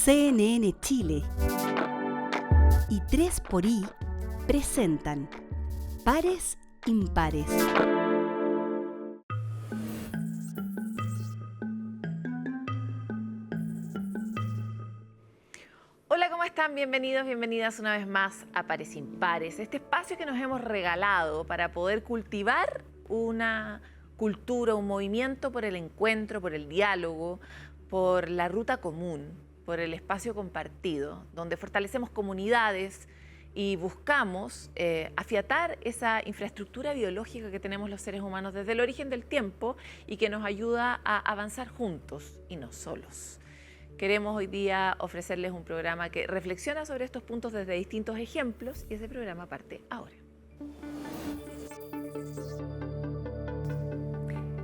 CNN Chile y 3xI presentan Pares Impares. Hola, ¿cómo están? Bienvenidos, bienvenidas una vez más a Pares Impares, este espacio que nos hemos regalado para poder cultivar una cultura, un movimiento por el encuentro, por el diálogo, por la ruta común, por el espacio compartido, donde fortalecemos comunidades y buscamos afiatar esa infraestructura biológica que tenemos los seres humanos desde el origen del tiempo y que nos ayuda a avanzar juntos y no solos. Queremos hoy día ofrecerles un programa que reflexiona sobre estos puntos desde distintos ejemplos y ese programa parte ahora.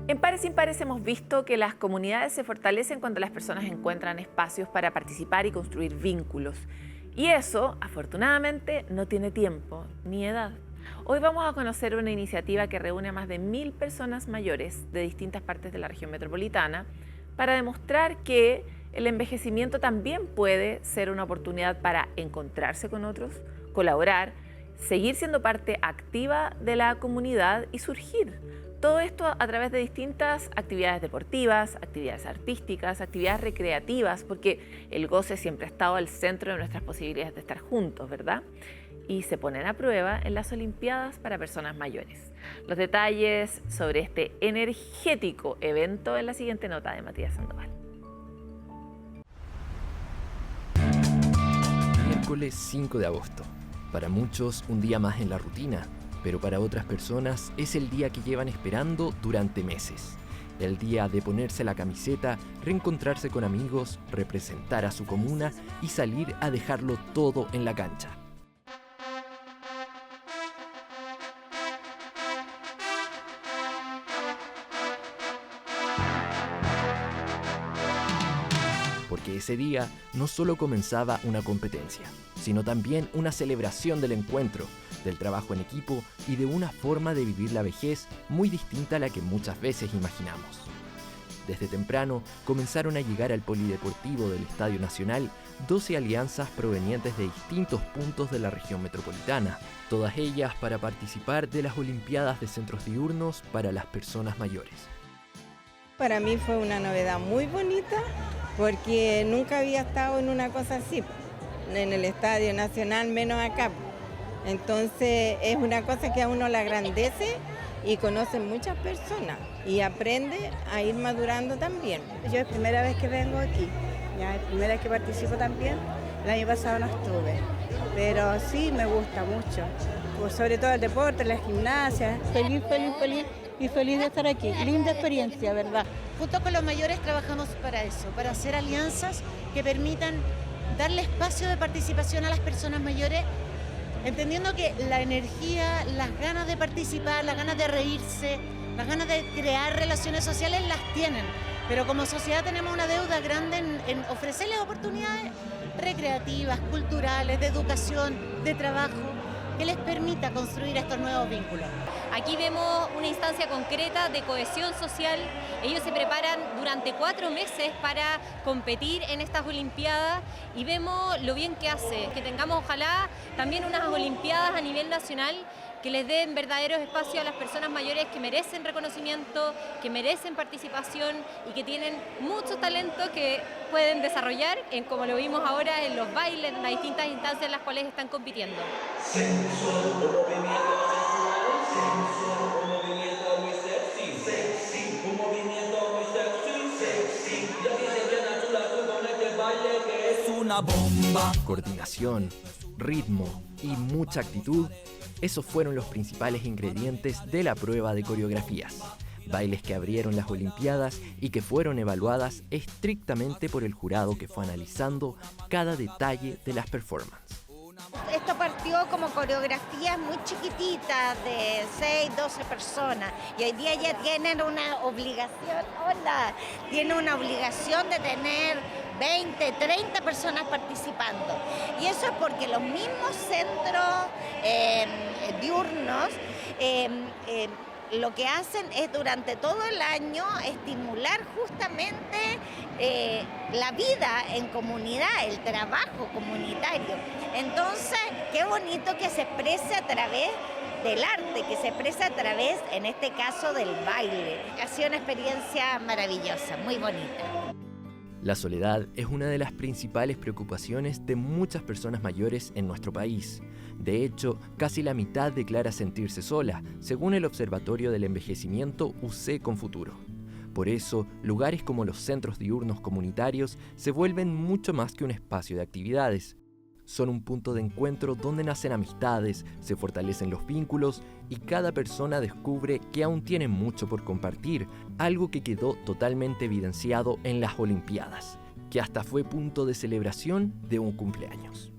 En Pares Impares hemos visto que las comunidades se fortalecen cuando las personas encuentran espacios para participar y construir vínculos. Y eso, afortunadamente, no tiene tiempo ni edad. Hoy vamos a conocer una iniciativa que reúne a más de 1000 personas mayores de distintas partes de la región metropolitana para demostrar que el envejecimiento también puede ser una oportunidad para encontrarse con otros, colaborar, seguir siendo parte activa de la comunidad y surgir. Todo esto a través de distintas actividades deportivas, actividades artísticas, actividades recreativas, porque el goce siempre ha estado al centro de nuestras posibilidades de estar juntos, ¿verdad? Y se ponen a prueba en las Olimpiadas para personas mayores. Los detalles sobre este energético evento en la siguiente nota de Matías Sandoval. Miércoles 5 de agosto. Para muchos, un día más en la rutina, pero para otras personas es el día que llevan esperando durante meses. El día de ponerse la camiseta, reencontrarse con amigos, representar a su comuna y salir a dejarlo todo en la cancha. Porque ese día no solo comenzaba una competencia, sino también una celebración del encuentro, del trabajo en equipo y de una forma de vivir la vejez muy distinta a la que muchas veces imaginamos. Desde temprano comenzaron a llegar al polideportivo del Estadio Nacional 12 alianzas provenientes de distintos puntos de la región metropolitana, todas ellas para participar de las Olimpiadas de Centros Diurnos para las personas mayores. Para mí fue una novedad muy bonita porque nunca había estado en una cosa así, en el Estadio Nacional, menos acá. Entonces es una cosa que a uno le agrandece y conoce muchas personas y aprende a ir madurando también. Yo es primera vez que vengo aquí, ya es primera vez que participo también. El año pasado no estuve, pero sí me gusta mucho, pues sobre todo el deporte, la gimnasia. Feliz y feliz de estar aquí. Linda experiencia, ¿verdad? Junto con los mayores trabajamos para eso, para hacer alianzas que permitan darle espacio de participación a las personas mayores, entendiendo que la energía, las ganas de participar, las ganas de reírse, las ganas de crear relaciones sociales las tienen, pero como sociedad tenemos una deuda grande en ofrecerles oportunidades recreativas, culturales, de educación, de trabajo, que les permita construir estos nuevos vínculos. Aquí vemos una instancia concreta de cohesión social. Ellos se preparan durante 4 meses para competir en estas Olimpiadas y vemos lo bien que hace. Que tengamos ojalá también unas Olimpiadas a nivel nacional que les den verdaderos espacios a las personas mayores que merecen reconocimiento, que merecen participación y que tienen muchos talentos que pueden desarrollar, como lo vimos ahora en los bailes, en las distintas instancias en las cuales están compitiendo. Una bomba. Coordinación, ritmo y mucha actitud, esos fueron los principales ingredientes de la prueba de coreografías. Bailes que abrieron las Olimpiadas y que fueron evaluadas estrictamente por el jurado que fue analizando cada detalle de las performances. Esto partió como coreografías muy chiquititas de 6, 12 personas y hoy día ya tienen una obligación, tienen una obligación de tener 20, 30 personas participando. Y eso es porque los mismos centros diurnos lo que hacen es durante todo el año estimular justamente la vida en comunidad, el trabajo comunitario. Entonces, qué bonito que se exprese a través del arte, que se expresa a través, en este caso, del baile. Ha sido una experiencia maravillosa, muy bonita. La soledad es una de las principales preocupaciones de muchas personas mayores en nuestro país. De hecho, casi la mitad declara sentirse sola, según el Observatorio del Envejecimiento UC Confuturo. Por eso, lugares como los centros diurnos comunitarios se vuelven mucho más que un espacio de actividades. Son un punto de encuentro donde nacen amistades, se fortalecen los vínculos y cada persona descubre que aún tiene mucho por compartir, algo que quedó totalmente evidenciado en las Olimpiadas, que hasta fue punto de celebración de un cumpleaños.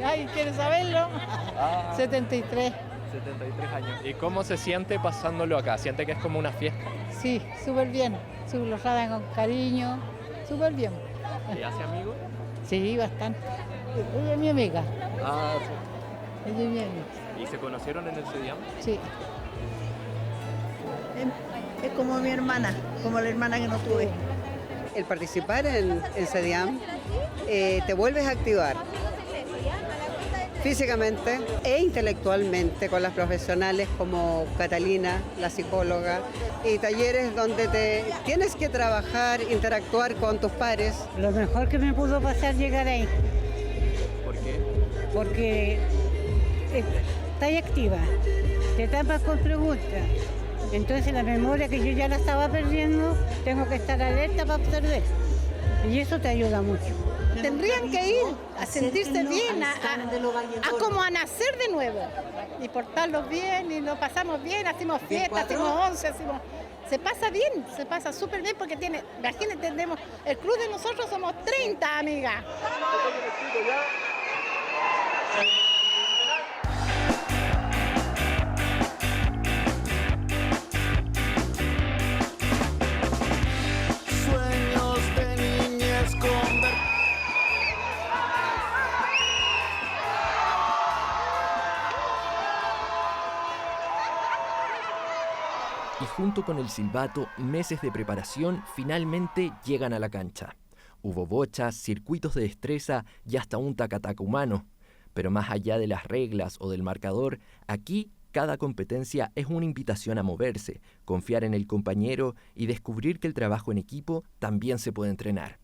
Ay, ¿quieres saberlo? 73. 73 años. ¿Y cómo se siente pasándolo acá? ¿Siente que es como una fiesta? Sí, súper bien. Lo tratan con cariño, súper bien. ¿Y hace amigos? Sí, bastante. Ella es mi amiga. Ah, sí. Ella es mi amiga. ¿Y se conocieron en el CEDIAM? Sí. Es como mi hermana, como la hermana que no tuve. El participar en CEDIAM te vuelves a activar físicamente e intelectualmente con las profesionales como Catalina, la psicóloga, y talleres donde tienes que trabajar, interactuar con tus pares. Lo mejor que me pudo pasar llegar ahí. ¿Por qué? Porque estás activa, te tapas con preguntas. Entonces la memoria que yo ya la estaba perdiendo, tengo que estar alerta para absorber. Y eso te ayuda mucho. Tendrían que ir a sentirse bien, a como a nacer de nuevo. Y portarlos bien, y lo pasamos bien, hacemos fiestas, hacemos 11, se pasa bien, se pasa súper bien porque imagínate, tenemos, el club de nosotros somos 30, amigas. Y junto con el silbato, meses de preparación finalmente llegan a la cancha. Hubo bochas, circuitos de destreza y hasta un taca-taca humano. Pero más allá de las reglas o del marcador, aquí cada competencia es una invitación a moverse, confiar en el compañero y descubrir que el trabajo en equipo también se puede entrenar.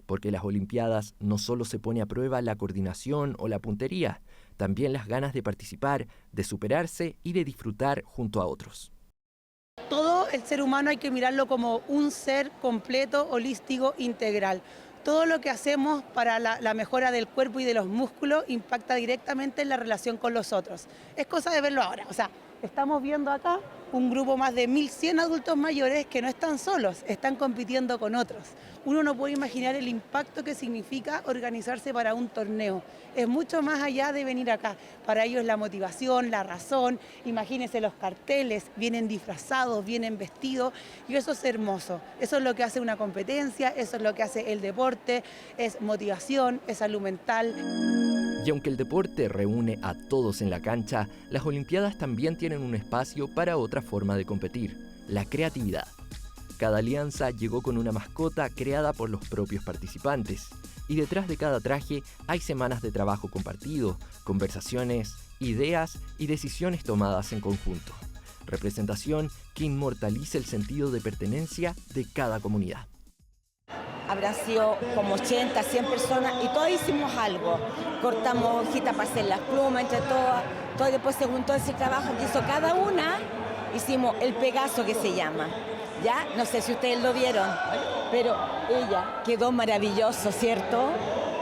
Porque en las Olimpiadas no solo se pone a prueba la coordinación o la puntería, también las ganas de participar, de superarse y de disfrutar junto a otros. Todo el ser humano hay que mirarlo como un ser completo, holístico, integral. Todo lo que hacemos para la mejora del cuerpo y de los músculos impacta directamente en la relación con los otros. Es cosa de verlo ahora. O sea, estamos viendo acá un grupo más de 1.100 adultos mayores que no están solos, están compitiendo con otros. Uno no puede imaginar el impacto que significa organizarse para un torneo. Es mucho más allá de venir acá. Para ellos la motivación, la razón, imagínense los carteles, vienen disfrazados, vienen vestidos y eso es hermoso. Eso es lo que hace una competencia, eso es lo que hace el deporte, es motivación, es salud mental. Y aunque el deporte reúne a todos en la cancha, las Olimpiadas también tienen un espacio para otra forma de competir, la creatividad. Cada alianza llegó con una mascota creada por los propios participantes. Y detrás de cada traje hay semanas de trabajo compartido, conversaciones, ideas y decisiones tomadas en conjunto. Representación que inmortaliza el sentido de pertenencia de cada comunidad. Habrá sido como 80, 100 personas y todos hicimos algo. Cortamos hojitas para hacer las plumas entre todas. Todo después se juntó ese trabajo que hizo cada una. Hicimos el Pegaso que se llama. Ya, no sé si ustedes lo vieron, pero ella quedó maravilloso, ¿cierto?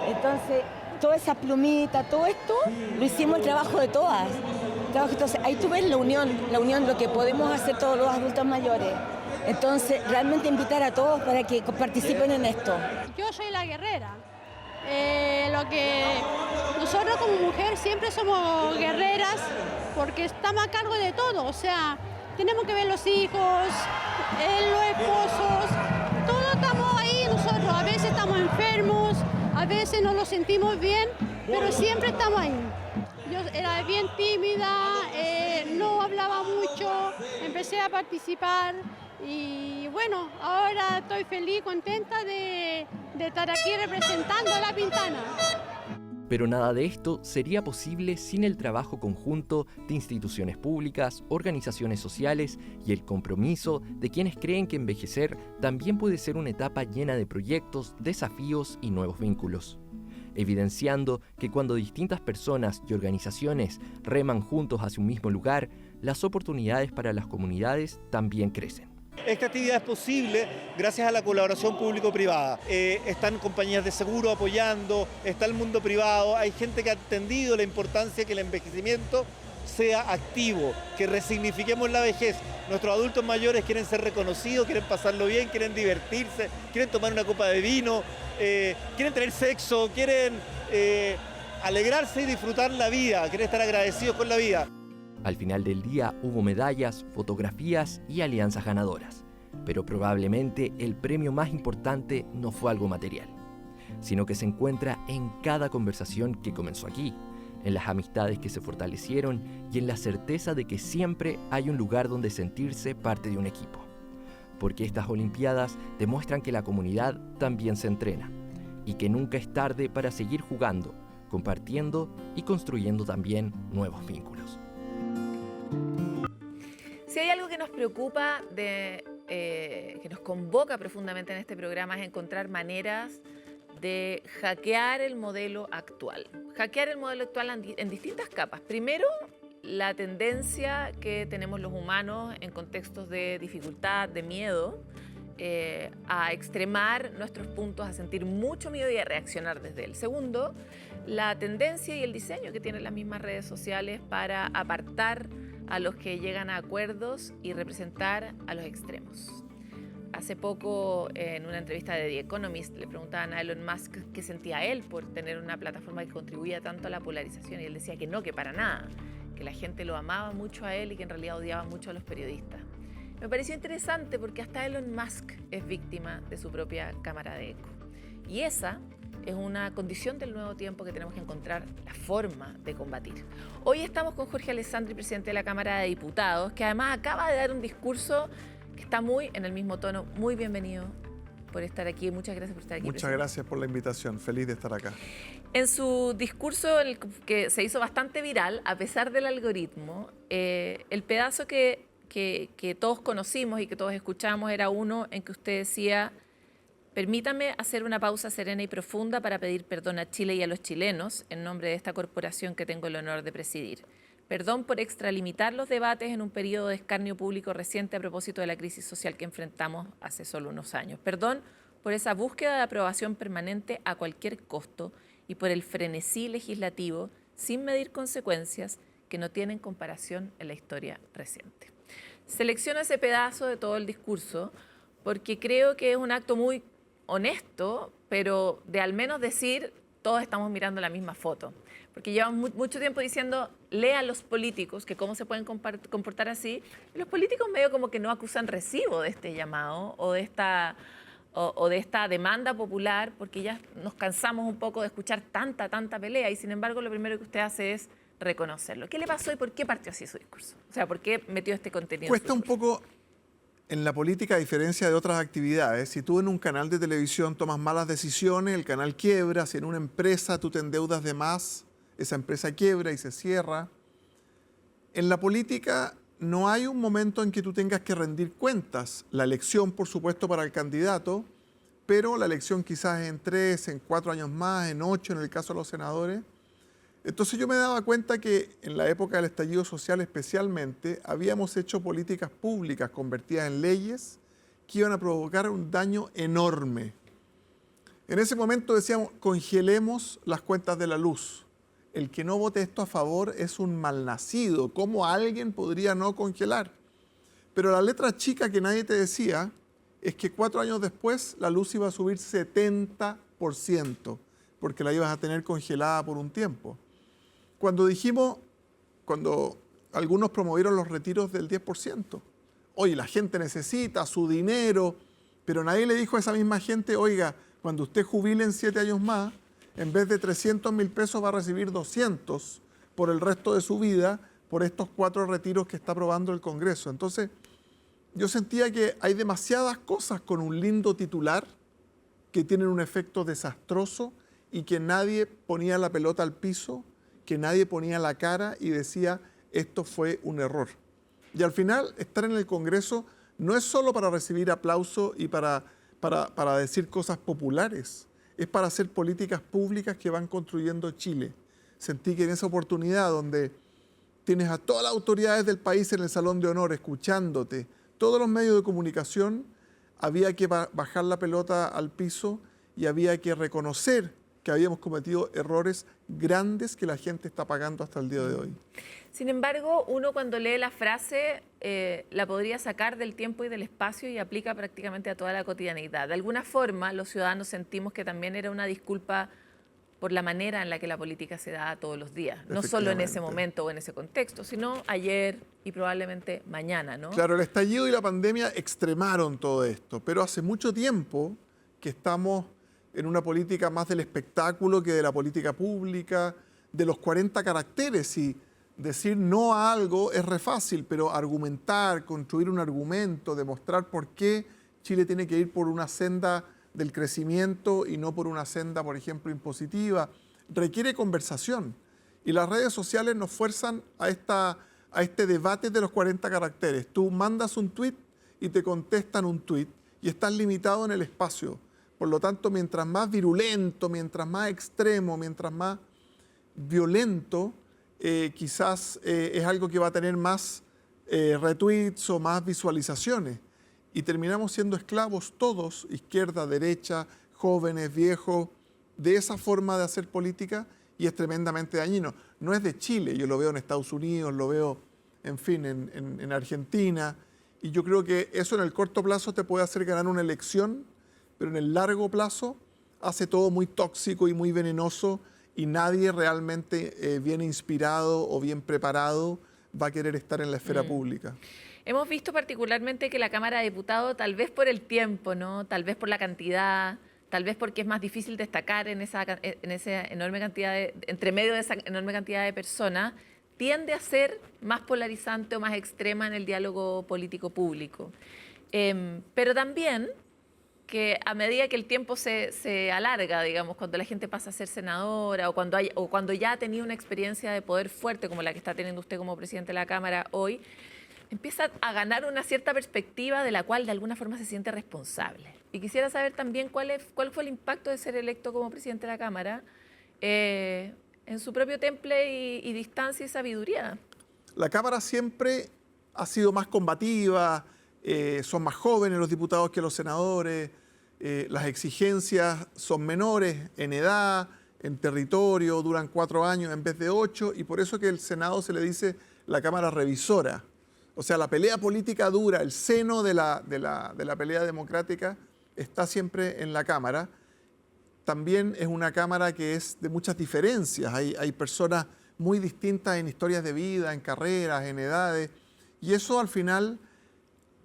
Entonces, toda esa plumita, todo esto, lo hicimos el trabajo de todas. Entonces, ahí tú ves la unión, lo que podemos hacer todos los adultos mayores. Entonces, realmente invitar a todos para que participen en esto. Yo soy la guerrera. Nosotros como mujer siempre somos guerreras porque estamos a cargo de todo, o sea, tenemos que ver los hijos, los esposos, todo estamos veces estamos enfermos, a veces no lo sentimos bien, pero siempre estamos ahí. Yo era bien tímida, no hablaba mucho, empecé a participar y bueno, ahora estoy feliz, contenta de estar aquí representando a La Pintana. Pero nada de esto sería posible sin el trabajo conjunto de instituciones públicas, organizaciones sociales y el compromiso de quienes creen que envejecer también puede ser una etapa llena de proyectos, desafíos y nuevos vínculos, evidenciando que cuando distintas personas y organizaciones reman juntos hacia un mismo lugar, las oportunidades para las comunidades también crecen. Esta actividad es posible gracias a la colaboración público-privada. Están compañías de seguro apoyando, está el mundo privado, hay gente que ha entendido la importancia de que el envejecimiento sea activo, que resignifiquemos la vejez. Nuestros adultos mayores quieren ser reconocidos, quieren pasarlo bien, quieren divertirse, quieren tomar una copa de vino, quieren tener sexo, quieren alegrarse y disfrutar la vida, quieren estar agradecidos con la vida. Al final del día hubo medallas, fotografías y alianzas ganadoras, pero probablemente el premio más importante no fue algo material, sino que se encuentra en cada conversación que comenzó aquí, en las amistades que se fortalecieron y en la certeza de que siempre hay un lugar donde sentirse parte de un equipo. Porque estas Olimpiadas demuestran que la comunidad también se entrena y que nunca es tarde para seguir jugando, compartiendo y construyendo también nuevos vínculos. Si hay algo que nos preocupa, que nos convoca profundamente en este programa, es encontrar maneras de hackear el modelo actual. Hackear el modelo actual en distintas capas. Primero, la tendencia que tenemos los humanos en contextos de dificultad, de miedo, a extremar nuestros puntos, a sentir mucho miedo y a reaccionar desde él. Segundo, la tendencia y el diseño que tienen las mismas redes sociales para apartar a los que llegan a acuerdos y representar a los extremos. Hace poco, en una entrevista de The Economist, le preguntaban a Elon Musk qué sentía él por tener una plataforma que contribuía tanto a la polarización, y él decía que no, que para nada, que la gente lo amaba mucho a él y que en realidad odiaba mucho a los periodistas. Me pareció interesante porque hasta Elon Musk es víctima de su propia cámara de eco. Y esa es una condición del nuevo tiempo que tenemos que encontrar la forma de combatir. Hoy estamos con Jorge Alessandri, presidente de la Cámara de Diputados, que además acaba de dar un discurso que está muy en el mismo tono. Muy bienvenido por estar aquí. Muchas gracias por estar aquí. Muchas presidente. Gracias por la invitación. Feliz de estar acá. En su discurso, que se hizo bastante viral, a pesar del algoritmo, el pedazo que todos conocimos y que todos escuchamos era uno en que usted decía: permítame hacer una pausa serena y profunda para pedir perdón a Chile y a los chilenos en nombre de esta corporación que tengo el honor de presidir. Perdón por extralimitar los debates en un periodo de escarnio público reciente a propósito de la crisis social que enfrentamos hace solo unos años. Perdón por esa búsqueda de aprobación permanente a cualquier costo y por el frenesí legislativo sin medir consecuencias que no tienen comparación en la historia reciente. Selecciono ese pedazo de todo el discurso porque creo que es un acto muy honesto, pero de al menos decir: todos estamos mirando la misma foto. Porque llevamos mucho tiempo diciendo: lea a los políticos, que cómo se pueden comportar así. Y los políticos medio como que no acusan recibo de este llamado o de esta demanda popular, porque ya nos cansamos un poco de escuchar tanta pelea, y sin embargo lo primero que usted hace es reconocerlo. ¿Qué le pasó y por qué partió así su discurso? O sea, ¿por qué metió este contenido? Cuesta un poco en la política, a diferencia de otras actividades. Si tú en un canal de televisión tomas malas decisiones, el canal quiebra. Si en una empresa tú te endeudas de más, esa empresa quiebra y se cierra. En la política no hay un momento en que tú tengas que rendir cuentas. La elección, por supuesto, para el candidato, pero la elección quizás en 3, en 4 años más, en 8, en el caso de los senadores. Entonces yo me daba cuenta que en la época del estallido social especialmente, habíamos hecho políticas públicas convertidas en leyes que iban a provocar un daño enorme. En ese momento decíamos: congelemos las cuentas de la luz. El que no vote esto a favor es un malnacido. ¿Cómo alguien podría no congelar? Pero la letra chica que nadie te decía es que 4 años después la luz iba a subir 70%, porque la ibas a tener congelada por un tiempo. Cuando algunos promovieron los retiros del 10%, oye, la gente necesita su dinero, pero nadie le dijo a esa misma gente: oiga, Cuando usted jubile en 7 años más, en vez de 300.000 pesos va a recibir 200 por el resto de su vida por estos 4 retiros que está aprobando el Congreso. Entonces, yo sentía que hay demasiadas cosas con un lindo titular que tienen un efecto desastroso y que nadie ponía la pelota al piso, que nadie ponía la cara y decía, esto fue un error. Y al final, estar en el Congreso no es solo para recibir aplauso y para decir cosas populares, es para hacer políticas públicas que van construyendo Chile. Sentí que en esa oportunidad donde tienes a todas las autoridades del país en el Salón de Honor escuchándote, todos los medios de comunicación, había que bajar la pelota al piso y había que reconocer que habíamos cometido errores grandes que la gente está pagando hasta el día de hoy. Sin embargo, uno cuando lee la frase la podría sacar del tiempo y del espacio y aplica prácticamente a toda la cotidianidad. De alguna forma, los ciudadanos sentimos que también era una disculpa por la manera en la que la política se da todos los días. No solo en ese momento o en ese contexto, sino ayer y probablemente mañana, ¿no? Claro, el estallido y la pandemia extremaron todo esto, pero hace mucho tiempo que estamos en una política más del espectáculo que de la política pública, de los 40 caracteres. Y decir no a algo es re fácil, pero argumentar, construir un argumento, demostrar por qué Chile tiene que ir por una senda del crecimiento y no por una senda, por ejemplo, impositiva, requiere conversación. Y las redes sociales nos fuerzan a este debate de los 40 caracteres. Tú mandas un tuit y te contestan un tuit y estás limitado en el espacio. Por lo tanto, mientras más virulento, mientras más extremo, mientras más violento, quizás es algo que va a tener más retweets o más visualizaciones. Y terminamos siendo esclavos todos, izquierda, derecha, jóvenes, viejos, de esa forma de hacer política y es tremendamente dañino. No es de Chile, yo lo veo en Estados Unidos, lo veo, en fin, en Argentina. Y yo creo que eso en el corto plazo te puede hacer ganar una elección, pero en el largo plazo hace todo muy tóxico y muy venenoso y nadie realmente bien inspirado o bien preparado va a querer estar en la esfera pública. Hemos visto particularmente que la Cámara de Diputados, tal vez por el tiempo, ¿no? Tal vez por la cantidad, tal vez porque es más difícil destacar en esa enorme cantidad entre medio de esa enorme cantidad de personas, tiende a ser más polarizante o más extrema en el diálogo político público. Pero también que a medida que el tiempo se alarga, digamos, cuando la gente pasa a ser senadora o cuando ya ha tenido una experiencia de poder fuerte como la que está teniendo usted como presidente de la Cámara hoy, empieza a ganar una cierta perspectiva de la cual de alguna forma se siente responsable. Y quisiera saber también cuál fue el impacto de ser electo como presidente de la Cámara en su propio temple y distancia y sabiduría. La Cámara siempre ha sido más combativa, son más jóvenes los diputados que los senadores, las exigencias son menores en edad, en territorio, duran 4 años en vez de 8, y por eso que el Senado se le dice la Cámara revisora. O sea, la pelea política dura, el seno de la pelea democrática está siempre en la Cámara. También es una Cámara que es de muchas diferencias. Hay personas muy distintas en historias de vida, en carreras, en edades. Y eso al final,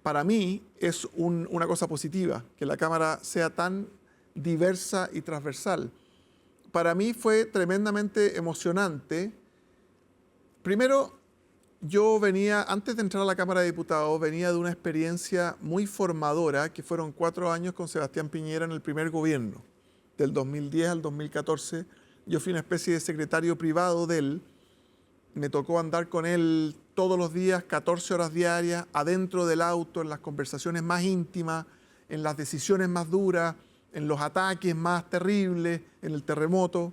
para mí, es una cosa positiva, que la Cámara sea tan diversa y transversal. Para mí fue tremendamente emocionante. Primero, yo venía, antes de entrar a la Cámara de Diputados, venía de una experiencia muy formadora, que fueron 4 años con Sebastián Piñera en el primer gobierno, del 2010 al 2014. Yo fui una especie de secretario privado de él. Me tocó andar con él todos los días, 14 horas diarias, adentro del auto, en las conversaciones más íntimas, en las decisiones más duras, en los ataques más terribles, en el terremoto.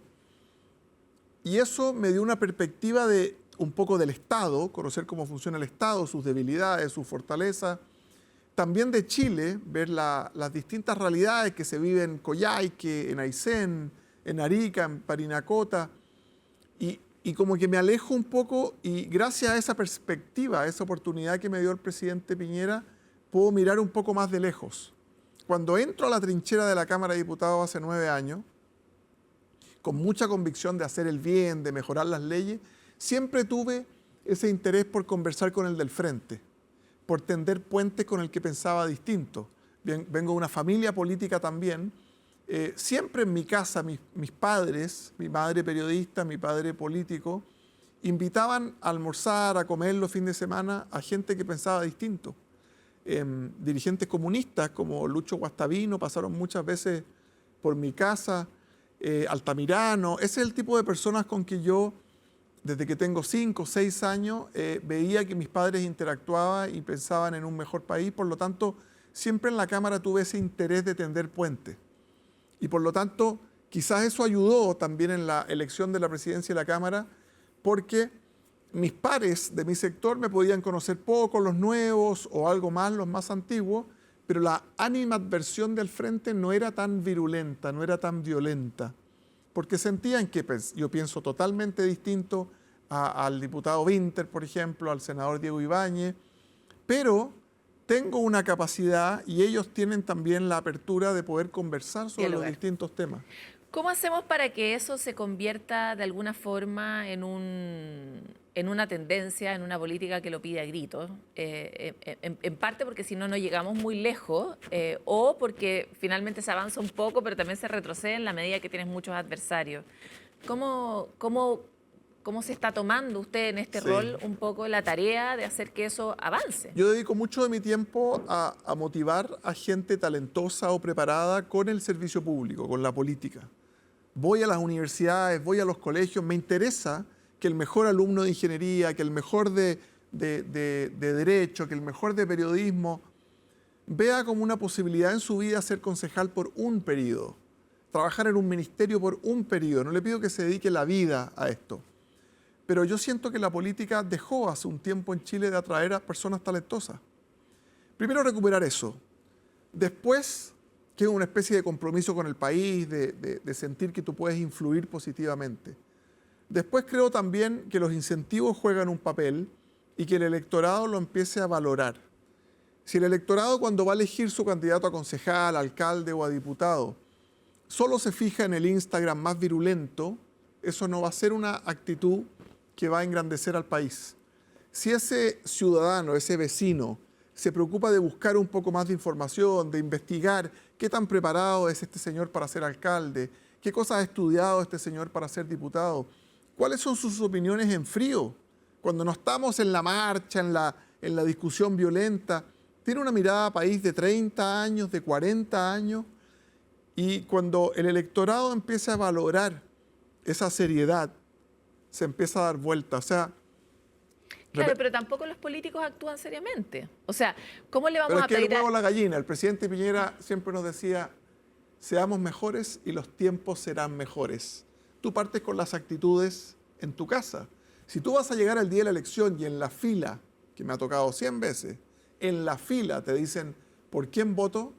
Y eso me dio una perspectiva de un poco del Estado, conocer cómo funciona el Estado, sus debilidades, sus fortalezas. También de Chile, ver las distintas realidades que se viven en Coyhaique, en Aysén, en Arica, en Parinacota. Y como que me alejo un poco y gracias a esa perspectiva, a esa oportunidad que me dio el presidente Piñera, puedo mirar un poco más de lejos. Cuando entro a la trinchera de la Cámara de Diputados hace 9 años, con mucha convicción de hacer el bien, de mejorar las leyes, siempre tuve ese interés por conversar con el del frente, por tender puentes con el que pensaba distinto. Vengo de una familia política también, Siempre en mi casa, mis padres, mi madre periodista, mi padre político, invitaban a almorzar, a comer los fines de semana a gente que pensaba distinto. Dirigentes comunistas como Lucho Guastavino pasaron muchas veces por mi casa, Altamirano. Ese es el tipo de personas con que yo, desde que tengo 5 o 6 años, veía que mis padres interactuaban y pensaban en un mejor país. Por lo tanto, siempre en la Cámara tuve ese interés de tender puentes. Y por lo tanto, quizás eso ayudó también en la elección de la presidencia de la Cámara, porque mis pares de mi sector me podían conocer poco, los nuevos o algo más, los más antiguos, pero la animadversión del frente no era tan virulenta, no era tan violenta, porque sentían que yo pienso totalmente distinto al diputado Winter, por ejemplo, al senador Diego Ibáñez, pero tengo una capacidad y ellos tienen también la apertura de poder conversar sobre los distintos temas. ¿Cómo hacemos para que eso se convierta de alguna forma en una tendencia, en una política que lo pide a gritos? En parte porque si no, no llegamos muy lejos, o porque finalmente se avanza un poco, pero también se retrocede en la medida que tienes muchos adversarios. ¿Cómo se está tomando usted en este rol un poco la tarea de hacer que eso avance? Yo dedico mucho de mi tiempo a motivar a gente talentosa o preparada con el servicio público, con la política. Voy a las universidades, voy a los colegios, me interesa que el mejor alumno de ingeniería, que el mejor de derecho, que el mejor de periodismo, vea como una posibilidad en su vida ser concejal por un periodo, trabajar en un ministerio por un periodo. No le pido que se dedique la vida a esto, pero yo siento que la política dejó hace un tiempo en Chile de atraer a personas talentosas. Primero, recuperar eso. Después, que es una especie de compromiso con el país, de sentir que tú puedes influir positivamente. Después creo también que los incentivos juegan un papel y que el electorado lo empiece a valorar. Si el electorado, cuando va a elegir su candidato a concejal, alcalde o a diputado, solo se fija en el Instagram más virulento, eso no va a ser una actitud que va a engrandecer al país. Si ese ciudadano, ese vecino, se preocupa de buscar un poco más de información, de investigar qué tan preparado es este señor para ser alcalde, qué cosas ha estudiado este señor para ser diputado, cuáles son sus opiniones en frío, cuando no estamos en la marcha, en la discusión violenta, tiene una mirada a país de 30 años, de 40 años, y cuando el electorado empieza a valorar esa seriedad, se empieza a dar vuelta. O sea, claro, pero tampoco los políticos actúan seriamente. O sea, ¿cómo le vamos a pedir el huevo a la gallina? El presidente Piñera siempre nos decía, seamos mejores y los tiempos serán mejores. Tú partes con las actitudes en tu casa. Si tú vas a llegar al día de la elección y en la fila, que me ha tocado 100 veces, en la fila te dicen, ¿por quién voto?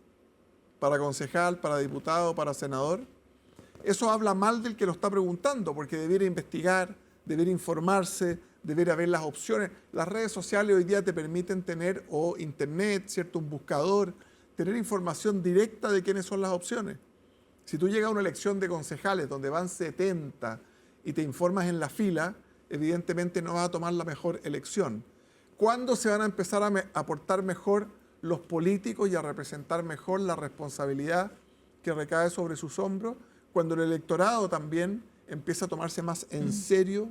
¿Para concejal, para diputado, para senador? Eso habla mal del que lo está preguntando, porque debiera investigar, debiera informarse, debería ver las opciones. Las redes sociales hoy día te permiten tener, o internet, ¿cierto? Un buscador, tener información directa de quiénes son las opciones. Si tú llegas a una elección de concejales donde van 70 y te informas en la fila, evidentemente no vas a tomar la mejor elección. ¿Cuándo se van a empezar a portar mejor los políticos y a representar mejor la responsabilidad que recae sobre sus hombros? Cuando el electorado también empieza a tomarse más en serio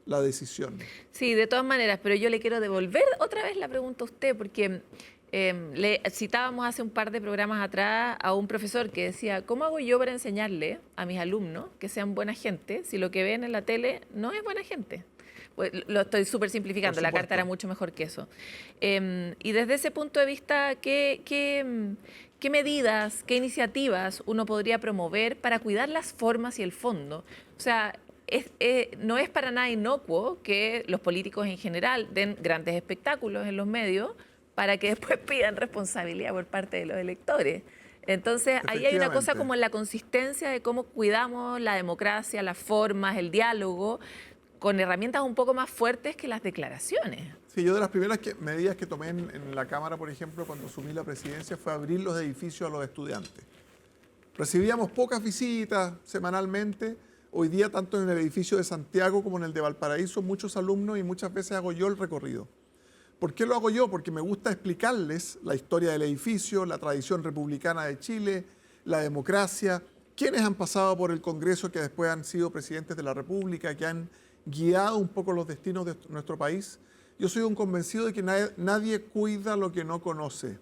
la decisión. Sí, de todas maneras, pero yo le quiero devolver otra vez la pregunta a usted, porque le citábamos hace un par de programas atrás a un profesor que decía, ¿cómo hago yo para enseñarle a mis alumnos que sean buena gente si lo que ven en la tele no es buena gente? Pues lo estoy súper simplificando, la carta era mucho mejor que eso. Y desde ese punto de vista, ¿qué medidas, qué iniciativas uno podría promover para cuidar las formas y el fondo? O sea, no es para nada inocuo que los políticos en general den grandes espectáculos en los medios para que después pidan responsabilidad por parte de los electores. Entonces, ahí hay una cosa como en la consistencia de cómo cuidamos la democracia, las formas, el diálogo, con herramientas un poco más fuertes que las declaraciones. Sí, yo de las primeras medidas que tomé en la Cámara, por ejemplo, cuando asumí la presidencia, fue abrir los edificios a los estudiantes. Recibíamos pocas visitas semanalmente. Hoy día, tanto en el edificio de Santiago como en el de Valparaíso, muchos alumnos y muchas veces hago yo el recorrido. ¿Por qué lo hago yo? Porque me gusta explicarles la historia del edificio, la tradición republicana de Chile, la democracia, quienes han pasado por el Congreso, que después han sido presidentes de la República, que han guiado un poco los destinos de nuestro país, yo soy un convencido de que nadie cuida lo que no conoce.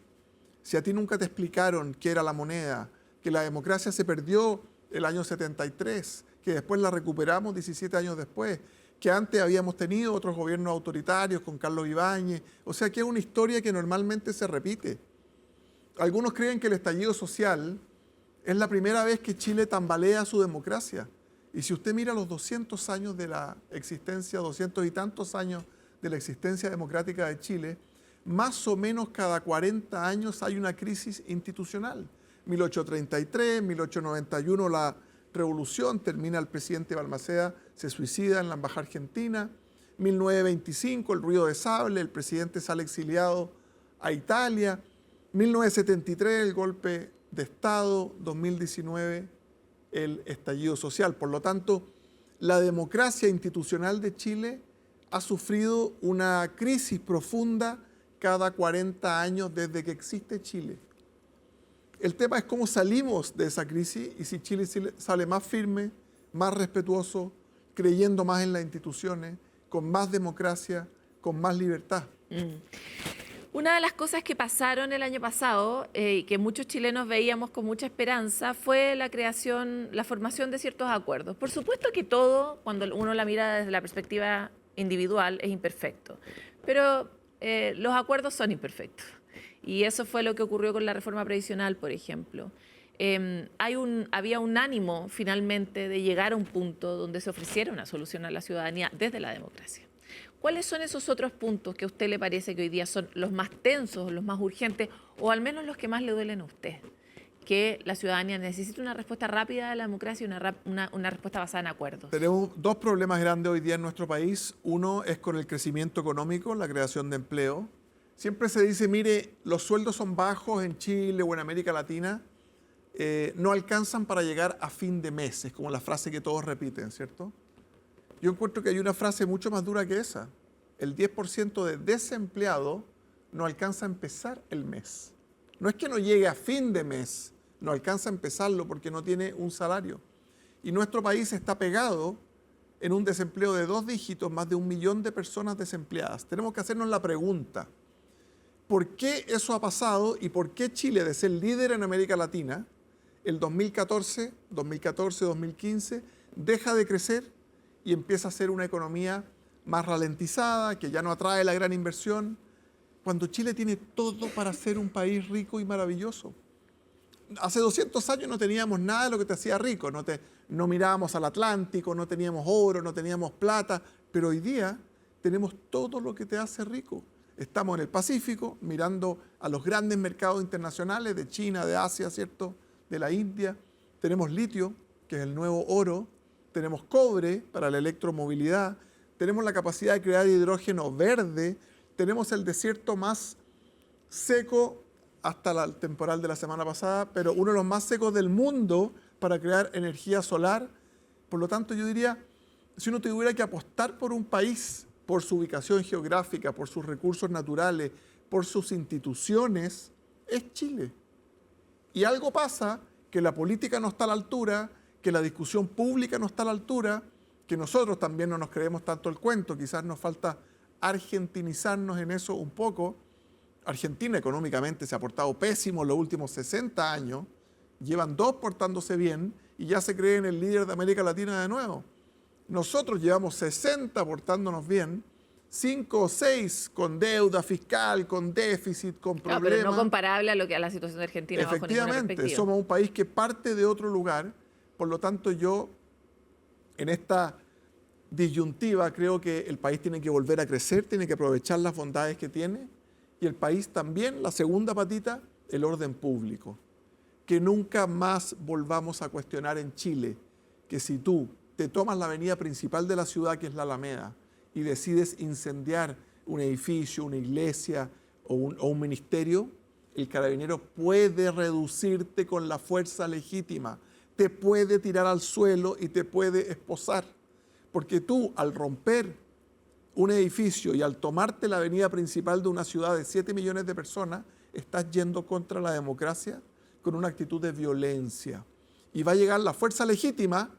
Si a ti nunca te explicaron qué era la moneda, que la democracia se perdió el año 73, que después la recuperamos 17 años después, que antes habíamos tenido otros gobiernos autoritarios con Carlos Ibáñez, o sea que es una historia que normalmente se repite. Algunos creen que el estallido social es la primera vez que Chile tambalea su democracia. Y si usted mira los 200 años de la existencia, 200 y tantos años de la existencia democrática de Chile, más o menos cada 40 años hay una crisis institucional. 1833, 1891 la revolución, termina el presidente Balmaceda, se suicida en la embajada argentina. 1925 el ruido de sable, el presidente sale exiliado a Italia. 1973 el golpe de Estado, 2019 el estallido social. Por lo tanto, la democracia institucional de Chile ha sufrido una crisis profunda cada 40 años desde que existe Chile. El tema es cómo salimos de esa crisis y si Chile sale más firme, más respetuoso, creyendo más en las instituciones, con más democracia, con más libertad. Una de las cosas que pasaron el año pasado y que muchos chilenos veíamos con mucha esperanza fue la formación de ciertos acuerdos. Por supuesto que todo, cuando uno la mira desde la perspectiva individual, es imperfecto, pero los acuerdos son imperfectos. Y eso fue lo que ocurrió con la reforma previsional, por ejemplo. Había un ánimo finalmente de llegar a un punto donde se ofreciera una solución a la ciudadanía desde la democracia. ¿Cuáles son esos otros puntos que a usted le parece que hoy día son los más tensos, los más urgentes, o al menos los que más le duelen a usted? Que la ciudadanía necesita una respuesta rápida a la democracia y una respuesta basada en acuerdos. Tenemos dos problemas grandes hoy día en nuestro país. Uno es con el crecimiento económico, la creación de empleo. Siempre se dice, mire, los sueldos son bajos en Chile o en América Latina, no alcanzan para llegar a fin de mes, es como la frase que todos repiten, ¿cierto? Yo encuentro que hay una frase mucho más dura que esa. El 10% de desempleado no alcanza a empezar el mes. No es que no llegue a fin de mes, no alcanza a empezarlo porque no tiene un salario. Y nuestro país está pegado en un desempleo de 2 dígitos, más de 1 millón de personas desempleadas. Tenemos que hacernos la pregunta, ¿por qué eso ha pasado y por qué Chile, de ser líder en América Latina, el 2014, 2015, deja de crecer y empieza a ser una economía más ralentizada, que ya no atrae la gran inversión, cuando Chile tiene todo para ser un país rico y maravilloso? Hace 200 años no teníamos nada de lo que te hacía rico, no mirábamos al Atlántico, no teníamos oro, no teníamos plata, pero hoy día tenemos todo lo que te hace rico. Estamos en el Pacífico, mirando a los grandes mercados internacionales de China, de Asia, ¿cierto?, de la India. Tenemos litio, que es el nuevo oro. Tenemos cobre para la electromovilidad. Tenemos la capacidad de crear hidrógeno verde. Tenemos el desierto más seco hasta la temporal de la semana pasada, pero uno de los más secos del mundo para crear energía solar. Por lo tanto, yo diría, si uno tuviera que apostar por un país, por su ubicación geográfica, por sus recursos naturales, por sus instituciones, es Chile. Y algo pasa, que la política no está a la altura, que la discusión pública no está a la altura, que nosotros también no nos creemos tanto el cuento, quizás nos falta argentinizarnos en eso un poco. Argentina económicamente se ha portado pésimo en los últimos 60 años, llevan 2 portándose bien y ya se creen el líder de América Latina de nuevo. Nosotros llevamos 60 portándonos bien, 5 o 6 con deuda fiscal, con déficit, con problemas. Pero no comparable a la situación de Argentina. Efectivamente, somos un país que parte de otro lugar. Por lo tanto, yo en esta disyuntiva creo que el país tiene que volver a crecer, tiene que aprovechar las bondades que tiene. Y el país también, la segunda patita, el orden público. Que nunca más volvamos a cuestionar en Chile que si tú te tomas la avenida principal de la ciudad, que es la Alameda, y decides incendiar un edificio, una iglesia o un ministerio, el carabinero puede reducirte con la fuerza legítima, te puede tirar al suelo y te puede esposar. Porque tú, al romper un edificio y al tomarte la avenida principal de una ciudad de 7 millones de personas, estás yendo contra la democracia con una actitud de violencia. Y va a llegar la fuerza legítima,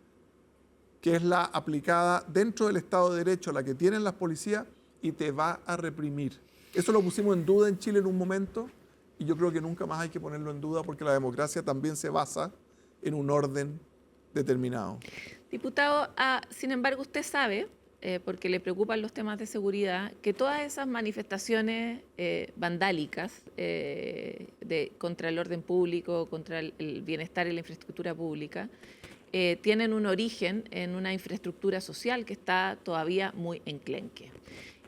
que es la aplicada dentro del Estado de Derecho, la que tienen las policías, y te va a reprimir. Eso lo pusimos en duda en Chile en un momento, y yo creo que nunca más hay que ponerlo en duda, porque la democracia también se basa en un orden determinado. Diputado, sin embargo, usted sabe, porque le preocupan los temas de seguridad, que todas esas manifestaciones vandálicas contra el orden público, contra el bienestar y la infraestructura pública, tienen un origen en una infraestructura social que está todavía muy enclenque.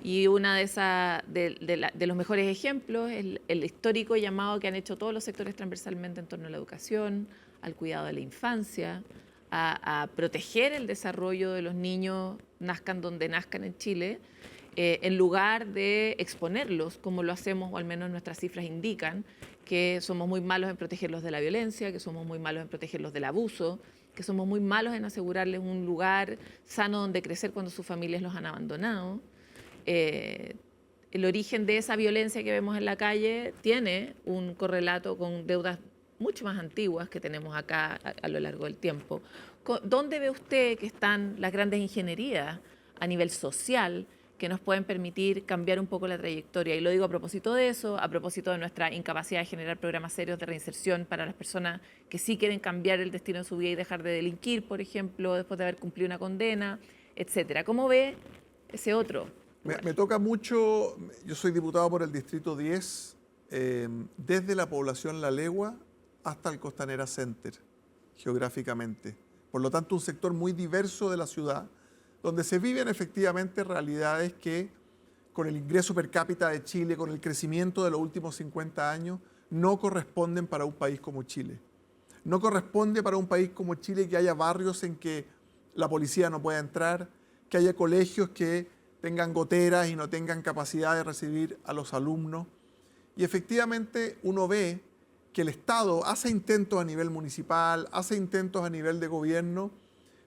Y una de los mejores ejemplos es el histórico llamado que han hecho todos los sectores transversalmente en torno a la educación, al cuidado de la infancia, a proteger el desarrollo de los niños, nazcan donde nazcan en Chile, en lugar de exponerlos, como lo hacemos, o al menos nuestras cifras indican, que somos muy malos en protegerlos de la violencia, que somos muy malos en protegerlos del abuso, que somos muy malos en asegurarles un lugar sano donde crecer cuando sus familias los han abandonado. El origen de esa violencia que vemos en la calle tiene un correlato con deudas mucho más antiguas que tenemos acá a lo largo del tiempo. ¿Dónde ve usted que están las grandes ingenierías a nivel social que nos pueden permitir cambiar un poco la trayectoria? Y lo digo a propósito de eso, a propósito de nuestra incapacidad de generar programas serios de reinserción para las personas que sí quieren cambiar el destino de su vida y dejar de delinquir, por ejemplo, después de haber cumplido una condena, etcétera. ¿Cómo ve ese otro? Me toca mucho, yo soy diputado por el Distrito 10, desde la población La Legua hasta el Costanera Center, geográficamente. Por lo tanto, un sector muy diverso de la ciudad, donde se viven efectivamente realidades que, con el ingreso per cápita de Chile, con el crecimiento de los últimos 50 años, no corresponden para un país como Chile. No corresponde para un país como Chile que haya barrios en que la policía no pueda entrar, que haya colegios que tengan goteras y no tengan capacidad de recibir a los alumnos. Y efectivamente uno ve que el Estado hace intentos a nivel municipal, hace intentos a nivel de gobierno,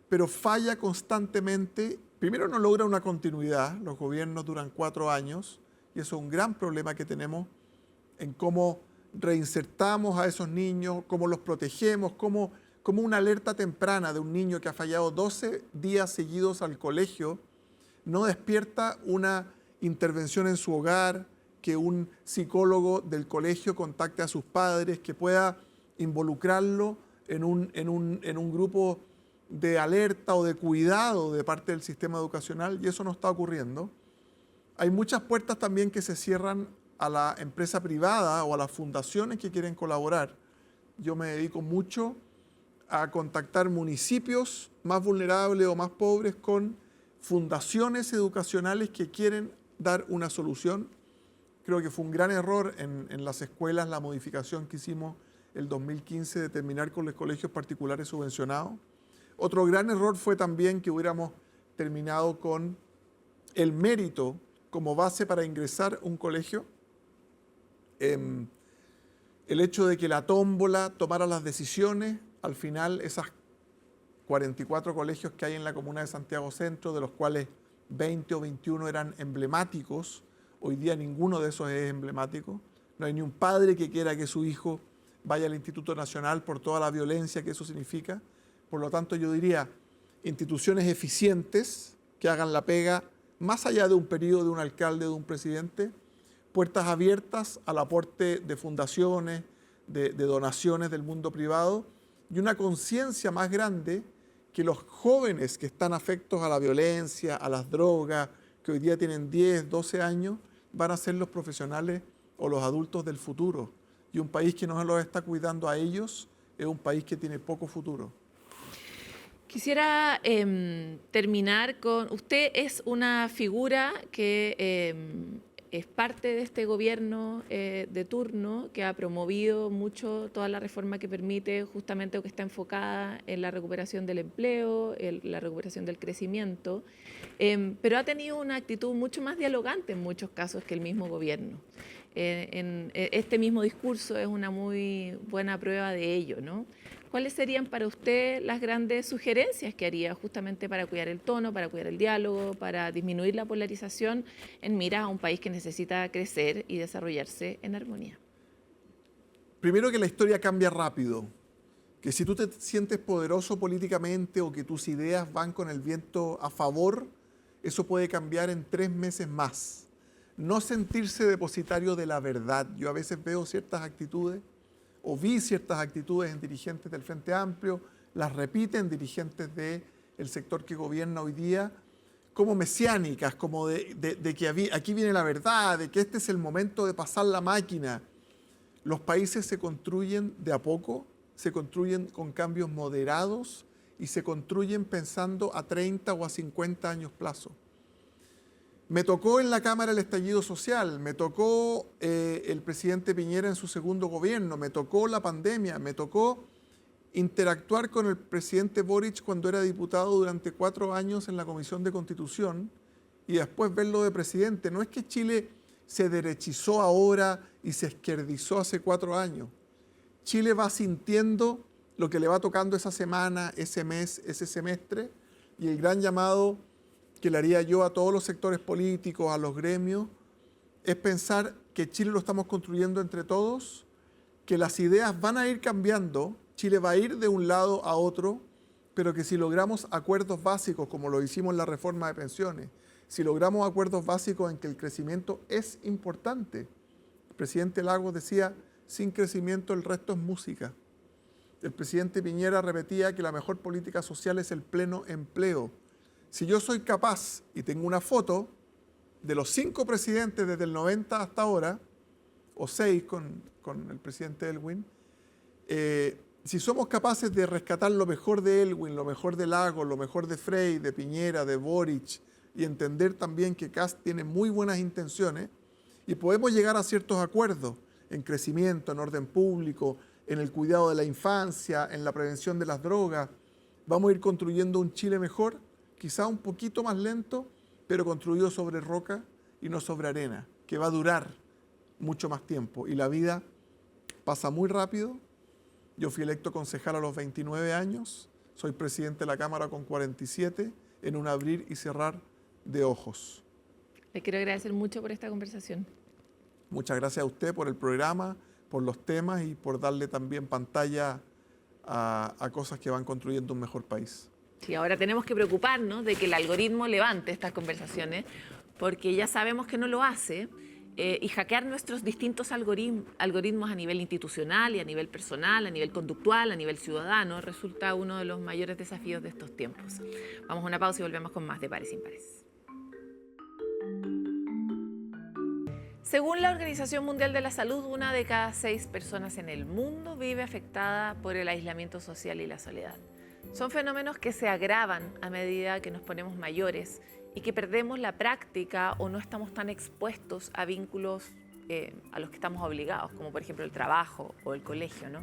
pero falla constantemente. Primero, no logra una continuidad, los gobiernos duran 4 años, y eso es un gran problema que tenemos en cómo reinsertamos a esos niños, cómo los protegemos, cómo una alerta temprana de un niño que ha fallado 12 días seguidos al colegio no despierta una intervención en su hogar, que un psicólogo del colegio contacte a sus padres, que pueda involucrarlo en un grupo de alerta o de cuidado de parte del sistema educacional, y eso no está ocurriendo. Hay muchas puertas también que se cierran a la empresa privada o a las fundaciones que quieren colaborar. Yo me dedico mucho a contactar municipios más vulnerables o más pobres con fundaciones educacionales que quieren dar una solución. Creo que fue un gran error en las escuelas la modificación que hicimos el 2015 de terminar con los colegios particulares subvencionados. Otro gran error fue también que hubiéramos terminado con el mérito como base para ingresar a un colegio. El hecho de que la tómbola tomara las decisiones, al final esas 44 colegios que hay en la comuna de Santiago Centro, de los cuales 20 o 21 eran emblemáticos, hoy día ninguno de esos es emblemático. No hay ni un padre que quiera que su hijo vaya al Instituto Nacional por toda la violencia que eso significa. Por lo tanto, yo diría, instituciones eficientes que hagan la pega más allá de un periodo de un alcalde o de un presidente, puertas abiertas al aporte de fundaciones, de donaciones del mundo privado, y una conciencia más grande que los jóvenes que están afectos a la violencia, a las drogas, que hoy día tienen 10, 12 años, van a ser los profesionales o los adultos del futuro. Y un país que no los está cuidando a ellos es un país que tiene poco futuro. Quisiera terminar con... Usted es una figura que es parte de este gobierno de turno, que ha promovido mucho toda la reforma que permite justamente o que está enfocada en la recuperación del empleo, la recuperación del crecimiento, pero ha tenido una actitud mucho más dialogante en muchos casos que el mismo gobierno. Este mismo discurso es una muy buena prueba de ello, ¿no? ¿Cuáles serían para usted las grandes sugerencias que haría justamente para cuidar el tono, para cuidar el diálogo, para disminuir la polarización en miras a un país que necesita crecer y desarrollarse en armonía? Primero, que la historia cambia rápido que si tú te sientes poderoso políticamente o que tus ideas van con el viento a favor, eso puede cambiar en 3 meses más. No sentirse depositario de la verdad. Yo a veces veo ciertas actitudes, o vi ciertas actitudes en dirigentes del Frente Amplio, las repiten dirigentes del sector que gobierna hoy día, como mesiánicas, como de que aquí viene la verdad, de que este es el momento de pasar la máquina. Los países se construyen de a poco, se construyen con cambios moderados y se construyen pensando a 30 o a 50 años plazo. Me tocó en la Cámara el estallido social, me tocó el presidente Piñera en su segundo gobierno, me tocó la pandemia, me tocó interactuar con el presidente Boric cuando era diputado durante 4 años en la Comisión de Constitución y después verlo de presidente. No es que Chile se derechizó ahora y se izquierdizó hace 4 años. Chile va sintiendo lo que le va tocando esa semana, ese mes, ese semestre, y el gran llamado que le haría yo a todos los sectores políticos, a los gremios, es pensar que Chile lo estamos construyendo entre todos, que las ideas van a ir cambiando, Chile va a ir de un lado a otro, pero que si logramos acuerdos básicos, como lo hicimos en la reforma de pensiones, si logramos acuerdos básicos en que el crecimiento es importante. El presidente Lagos decía, sin crecimiento el resto es música. El presidente Piñera repetía que la mejor política social es el pleno empleo. Si yo soy capaz, y tengo una foto, de los 5 presidentes desde el 90 hasta ahora, o 6 con el presidente Elwin, si somos capaces de rescatar lo mejor de Elwin, lo mejor de Lagos, lo mejor de Frey, de Piñera, de Boric, y entender también que Kast tiene muy buenas intenciones, y podemos llegar a ciertos acuerdos en crecimiento, en orden público, en el cuidado de la infancia, en la prevención de las drogas, vamos a ir construyendo un Chile mejor, quizá un poquito más lento, pero construido sobre roca y no sobre arena, que va a durar mucho más tiempo. Y la vida pasa muy rápido. Yo fui electo concejal a los 29 años, soy presidente de la Cámara con 47, en un abrir y cerrar de ojos. Le quiero agradecer mucho por esta conversación. Muchas gracias a usted por el programa, por los temas y por darle también pantalla a cosas que van construyendo un mejor país. Sí, ahora tenemos que preocuparnos de que el algoritmo levante estas conversaciones, porque ya sabemos que no lo hace, y hackear nuestros distintos algoritmos a nivel institucional y a nivel personal, a nivel conductual, a nivel ciudadano, resulta uno de los mayores desafíos de estos tiempos. Vamos a una pausa y volvemos con más de Pares Impares. Según la Organización Mundial de la Salud, 1 de cada 6 personas en el mundo vive afectada por el aislamiento social y la soledad. Son fenómenos que se agravan a medida que nos ponemos mayores y que perdemos la práctica o no estamos tan expuestos a vínculos a los que estamos obligados, como por ejemplo el trabajo o el colegio, ¿no?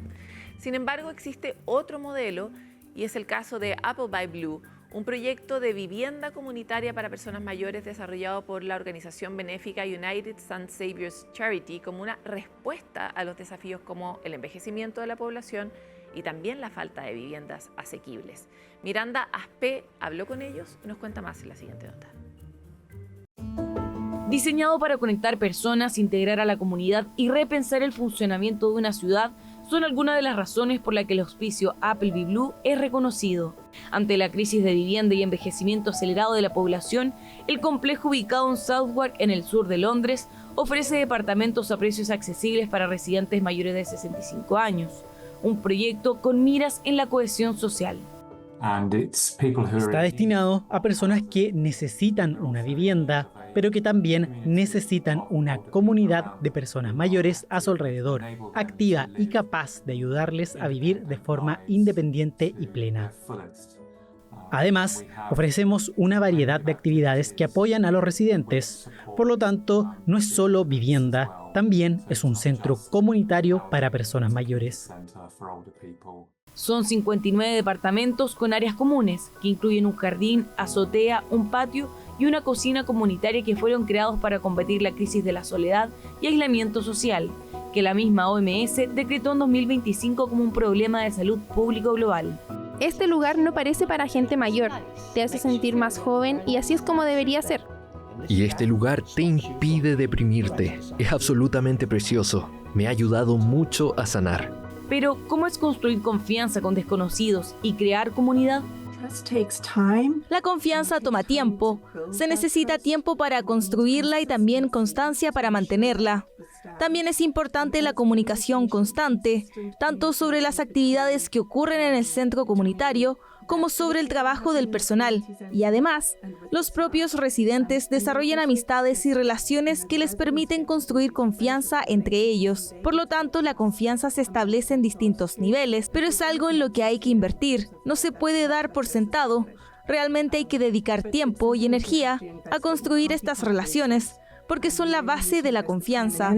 Sin embargo, existe otro modelo y es el caso de Apple by Blue, un proyecto de vivienda comunitaria para personas mayores desarrollado por la organización benéfica United St. Saviour's Charity como una respuesta a los desafíos como el envejecimiento de la población y también la falta de viviendas asequibles. Miranda Aspe habló con ellos y nos cuenta más en la siguiente nota. Diseñado para conectar personas, integrar a la comunidad y repensar el funcionamiento de una ciudad, son algunas de las razones por las que el auspicio Apple by Blue es reconocido. Ante la crisis de vivienda y envejecimiento acelerado de la población, el complejo ubicado en Southwark, en el sur de Londres, ofrece departamentos a precios accesibles para residentes mayores de 65 años. Un proyecto con miras en la cohesión social. Está destinado a personas que necesitan una vivienda, pero que también necesitan una comunidad de personas mayores a su alrededor, activa y capaz de ayudarles a vivir de forma independiente y plena. Además, ofrecemos una variedad de actividades que apoyan a los residentes. Por lo tanto, no es solo vivienda, también es un centro comunitario para personas mayores. Son 59 departamentos con áreas comunes, que incluyen un jardín, azotea, un patio y una cocina comunitaria que fueron creados para combatir la crisis de la soledad y aislamiento social, que la misma OMS decretó en 2025 como un problema de salud público global. Este lugar no parece para gente mayor, te hace sentir más joven y así es como debería ser. Y este lugar te impide deprimirte. Es absolutamente precioso. Me ha ayudado mucho a sanar. Pero, ¿cómo es construir confianza con desconocidos y crear comunidad? La confianza toma tiempo. Se necesita tiempo para construirla y también constancia para mantenerla. También es importante la comunicación constante, tanto sobre las actividades que ocurren en el centro comunitario como sobre el trabajo del personal. Y además, los propios residentes desarrollan amistades y relaciones que les permiten construir confianza entre ellos. Por lo tanto, la confianza se establece en distintos niveles, pero es algo en lo que hay que invertir. No se puede dar por sentado. Realmente hay que dedicar tiempo y energía a construir estas relaciones, porque son la base de la confianza.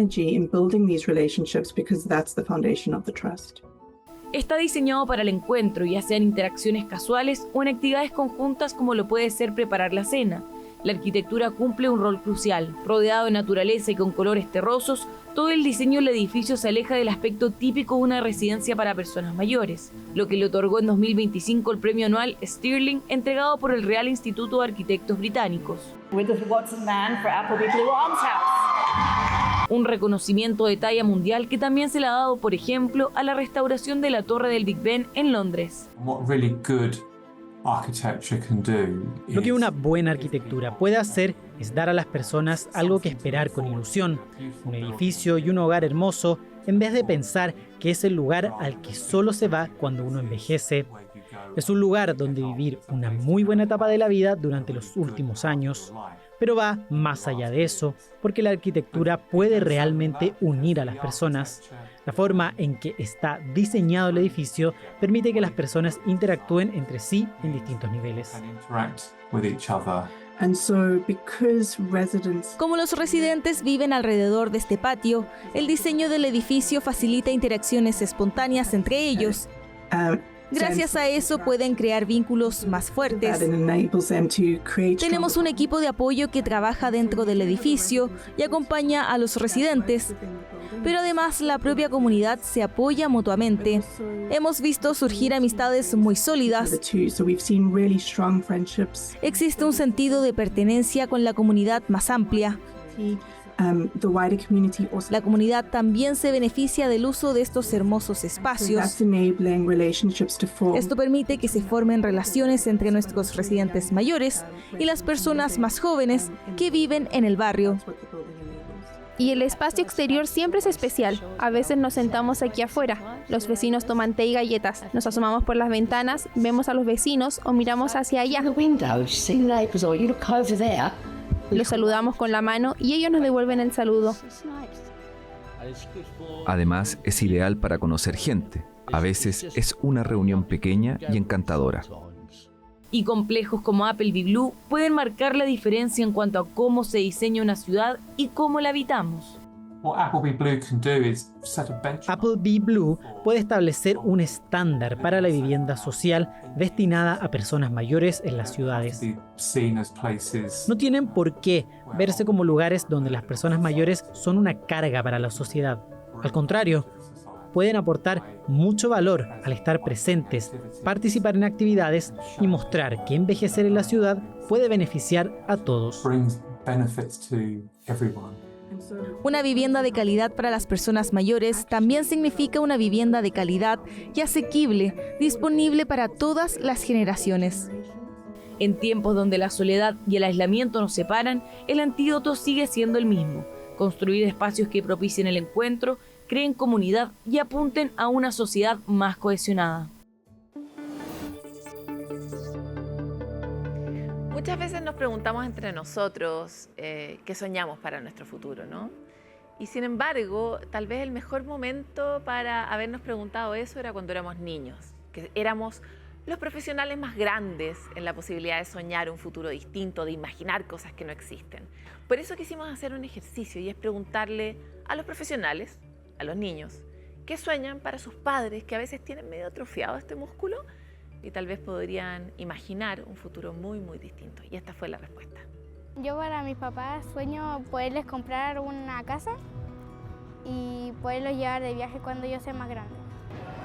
Está diseñado para el encuentro, ya sean interacciones casuales o en actividades conjuntas como lo puede ser preparar la cena. La arquitectura cumple un rol crucial. Rodeado de naturaleza y con colores terrosos, todo el diseño del edificio se aleja del aspecto típico de una residencia para personas mayores, lo que le otorgó en 2025 el premio anual Stirling, entregado por el Real Instituto de Arquitectos Británicos. Un reconocimiento de talla mundial que también se le ha dado, por ejemplo, a la restauración de la Torre del Big Ben en Londres. Lo que una buena arquitectura puede hacer es dar a las personas algo que esperar con ilusión, un edificio y un hogar hermoso, en vez de pensar que es el lugar al que solo se va cuando uno envejece. Es un lugar donde vivir una muy buena etapa de la vida durante los últimos años. Pero va más allá de eso, porque la arquitectura puede realmente unir a las personas. La forma en que está diseñado el edificio permite que las personas interactúen entre sí en distintos niveles. Como los residentes viven alrededor de este patio, el diseño del edificio facilita interacciones espontáneas entre ellos. Gracias a eso pueden crear vínculos más fuertes. Tenemos un equipo de apoyo que trabaja dentro del edificio y acompaña a los residentes. Pero además la propia comunidad se apoya mutuamente. Hemos visto surgir amistades muy sólidas. Existe un sentido de pertenencia con la comunidad más amplia. La comunidad también se beneficia del uso de estos hermosos espacios. Esto permite que se formen relaciones entre nuestros residentes mayores y las personas más jóvenes que viven en el barrio. Y el espacio exterior siempre es especial. A veces nos sentamos aquí afuera. Los vecinos toman té y galletas. Nos asomamos por las ventanas, vemos a los vecinos o miramos hacia allá. Los saludamos con la mano y ellos nos devuelven el saludo. Además, es ideal para conocer gente. A veces es una reunión pequeña y encantadora. Y complejos como Appleby Blue pueden marcar la diferencia en cuanto a cómo se diseña una ciudad y cómo la habitamos. Appleby Blue puede establecer un estándar para la vivienda social destinada a personas mayores en las ciudades. No tienen por qué verse como lugares donde las personas mayores son una carga para la sociedad. Al contrario, pueden aportar mucho valor al estar presentes, participar en actividades y mostrar que envejecer en la ciudad puede beneficiar a todos. Una vivienda de calidad para las personas mayores también significa una vivienda de calidad y asequible, disponible para todas las generaciones. En tiempos donde la soledad y el aislamiento nos separan, el antídoto sigue siendo el mismo: construir espacios que propicien el encuentro, creen comunidad y apunten a una sociedad más cohesionada. Muchas veces nos preguntamos entre nosotros qué soñamos para nuestro futuro, ¿no? Y sin embargo, tal vez el mejor momento para habernos preguntado eso era cuando éramos niños, que éramos los profesionales más grandes en la posibilidad de soñar un futuro distinto, de imaginar cosas que no existen. Por eso quisimos hacer un ejercicio y es preguntarle a los profesionales, a los niños, qué sueñan para sus padres que a veces tienen medio atrofiado este músculo y tal vez podrían imaginar un futuro muy, muy distinto. Y esta fue la respuesta. Yo para mis papás sueño poderles comprar una casa y poderlos llevar de viaje cuando yo sea más grande.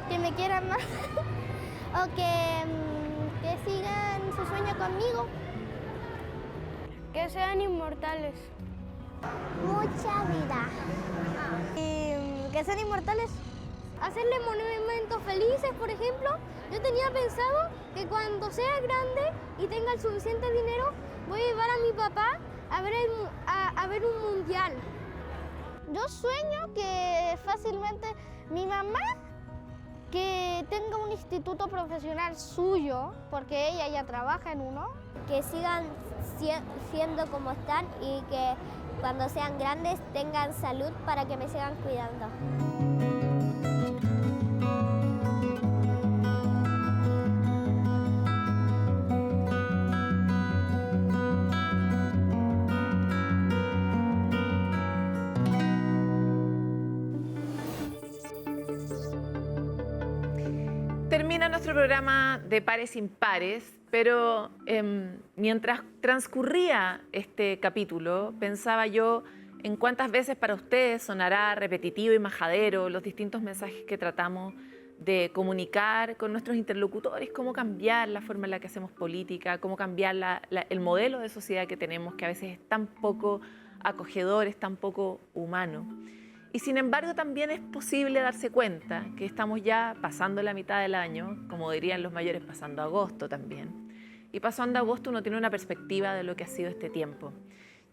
Que me quieran más o que sigan su sueño conmigo. Que sean inmortales. Mucha vida. ¿Y que sean inmortales? Hacerle monumentos felices, por ejemplo. Yo tenía pensado que cuando sea grande y tenga el suficiente dinero, voy a llevar a mi papá a ver un mundial. Yo sueño que fácilmente mi mamá que tenga un instituto profesional suyo, porque ella ya trabaja en uno. Que sigan siendo como están y que cuando sean grandes tengan salud para que me sigan cuidando. Termina nuestro programa de Pares Impares, pero mientras transcurría este capítulo, pensaba yo en cuántas veces para ustedes sonará repetitivo y majadero los distintos mensajes que tratamos de comunicar con nuestros interlocutores, cómo cambiar la forma en la que hacemos política, cómo cambiar el modelo de sociedad que tenemos, que a veces es tan poco acogedor, es tan poco humano. Y sin embargo también es posible darse cuenta que estamos ya pasando la mitad del año, como dirían los mayores, pasando agosto también. Y pasando agosto uno tiene una perspectiva de lo que ha sido este tiempo.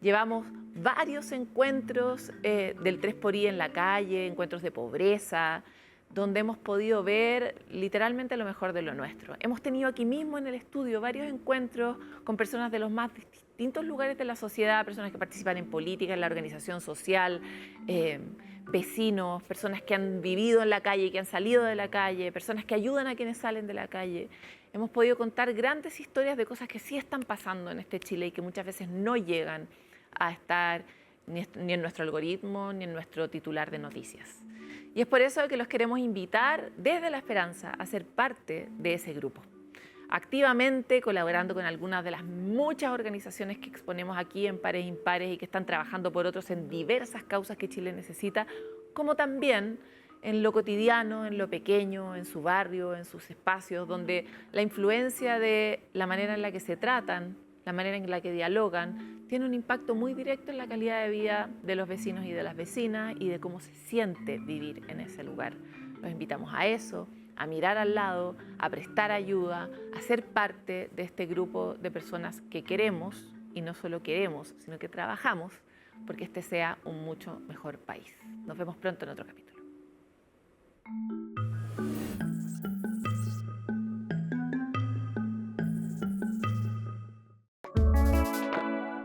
Llevamos varios encuentros del 3xI en la calle, encuentros de pobreza, donde hemos podido ver literalmente lo mejor de lo nuestro. Hemos tenido aquí mismo en el estudio varios encuentros con personas de los más distintos lugares de la sociedad, personas que participan en política, en la organización social, vecinos, personas que han vivido en la calle, que han salido de la calle, personas que ayudan a quienes salen de la calle. Hemos podido contar grandes historias de cosas que sí están pasando en este Chile y que muchas veces no llegan a estar ni en nuestro algoritmo ni en nuestro titular de noticias. Y es por eso que los queremos invitar desde La Esperanza a ser parte de ese grupo, activamente colaborando con algunas de las muchas organizaciones que exponemos aquí en Pares Impares y que están trabajando por otros en diversas causas que Chile necesita, como también en lo cotidiano, en lo pequeño, en su barrio, en sus espacios, donde la influencia de la manera en la que se tratan, la manera en la que dialogan, tiene un impacto muy directo en la calidad de vida de los vecinos y de las vecinas y de cómo se siente vivir en ese lugar. Los invitamos a eso, a mirar al lado, a prestar ayuda, a ser parte de este grupo de personas que queremos, y no solo queremos, sino que trabajamos porque este sea un mucho mejor país. Nos vemos pronto en otro capítulo.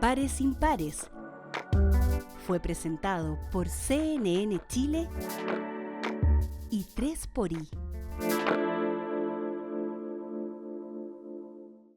Pares Impares fue presentado por CNN Chile y 3xI.